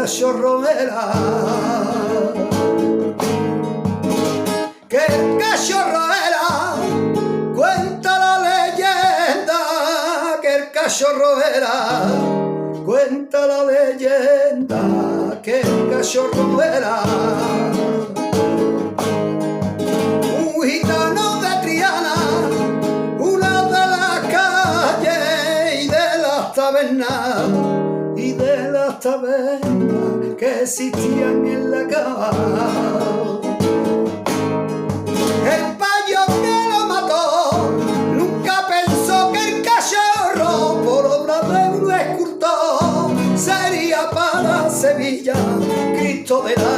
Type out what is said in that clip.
cachorro era, que el cachorro era, cuenta la leyenda, que el cachorro era, cuenta la leyenda, que el cachorro era un gitano de Triana, una de las calles y de las tabernas, que existían en la cava. El payo que lo mató nunca pensó que el cachorro, por obra de un escultor, sería para Sevilla Cristo de la